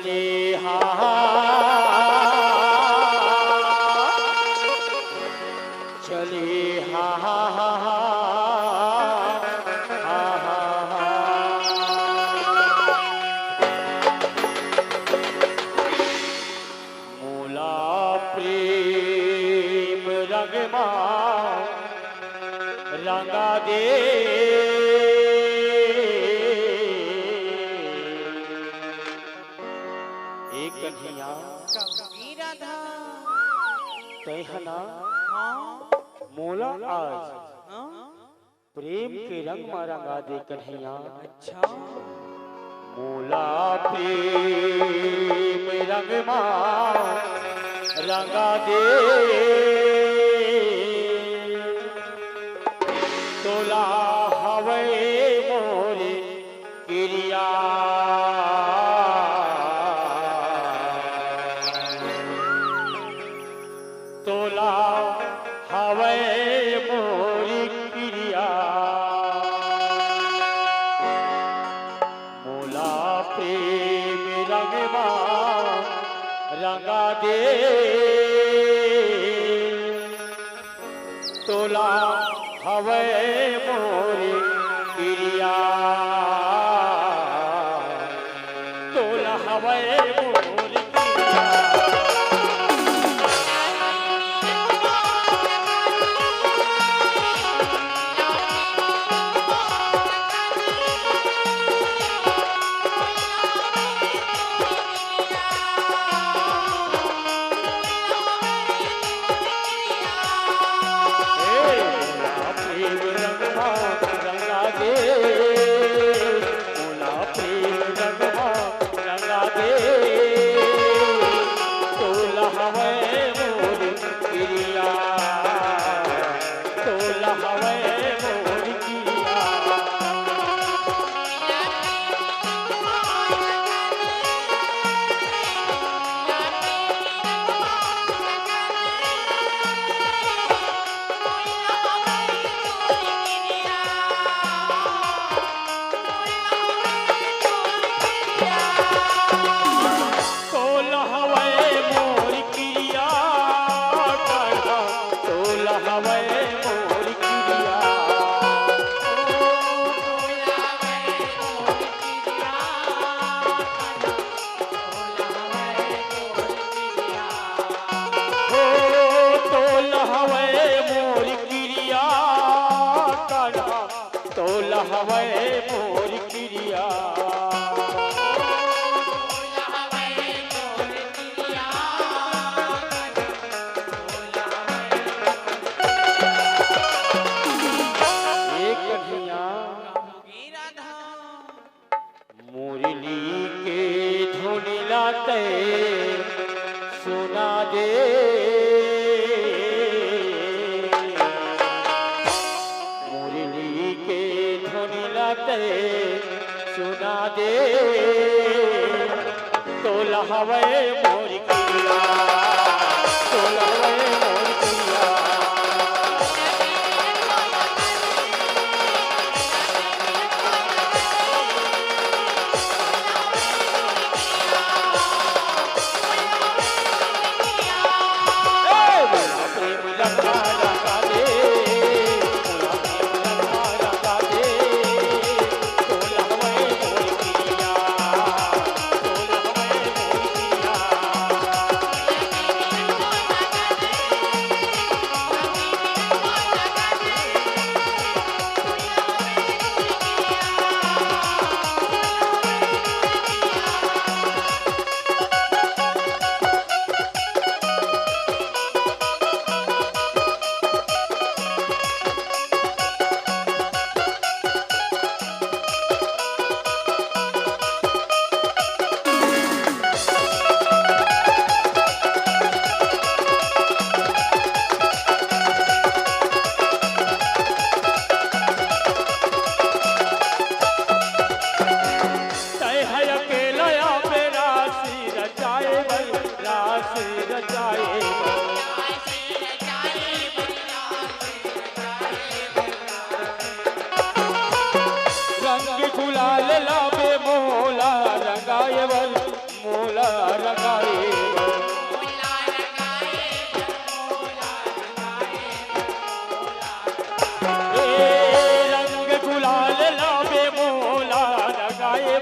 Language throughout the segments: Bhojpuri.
चले हा चले मोला प्रेम रंगमा रंगा दे एक कन्हैया तहना मोला आज प्रेम के रंग में रंगा दे कन्हैया। अच्छा मोला प्रेम रंग में रंगा दे तोला हवे मोरे गिरिया तोला हवे मोरी गिरिया मोला प्रेम रंगमा रंगा दे तोला हवे मोरी गिरिया तोला हवे मोरी सुना दे मुरली के धुनी लाते सुना दे तोला हवे मोरी किया तोला हवे मोरी किया गुलाल लाबे मोला रंगाए बल मोला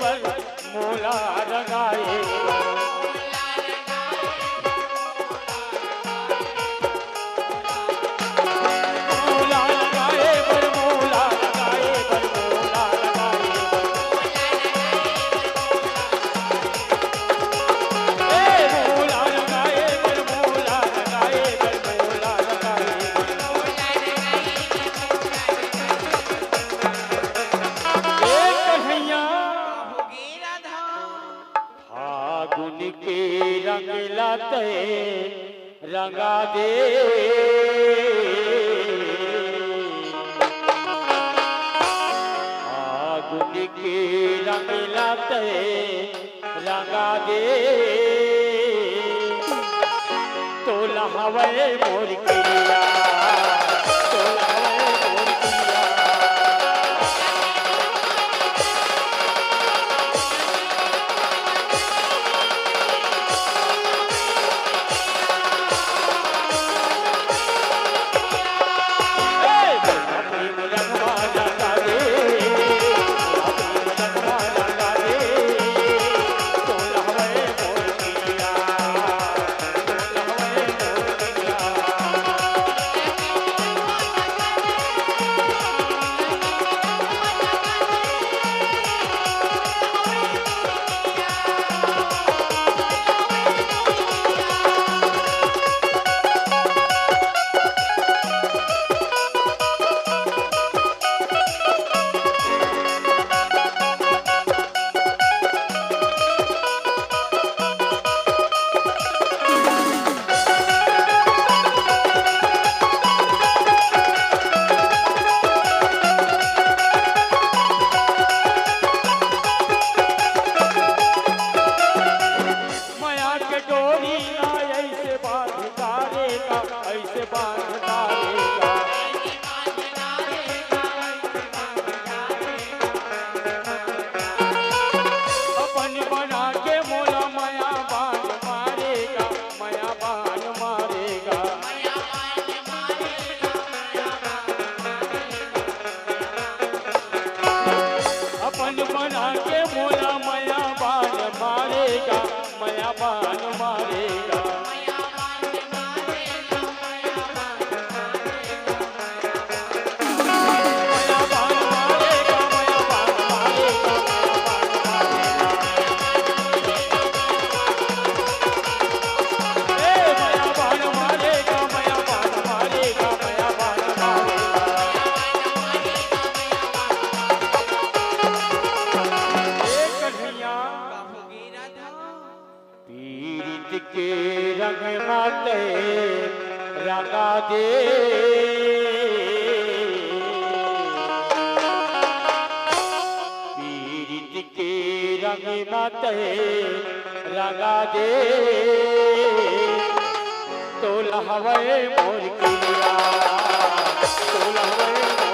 बर मोला रंगाए मोला रंगाए बर मोला रंगाए बर मोला रंगाए मोला रंगाए बर मोला रंगाए बर मोला रंगाए कन्हैया फागुन के रंग लाते रंगा दे फागुन के रंग लाते रंगा दे तो लहवे मोर किया तो लहवे मोर किया ऐसे बांध डालेगा अपन बना के मोला माया बाण मारेगा माया बाण मारेगा अपन बना के मोला माया बाण मारेगा माया बाण मारेगा पीरित के रंग माते रंगा दे पीरित के रंग माते रंगा दे तो लहवे मोर किया तो लहवे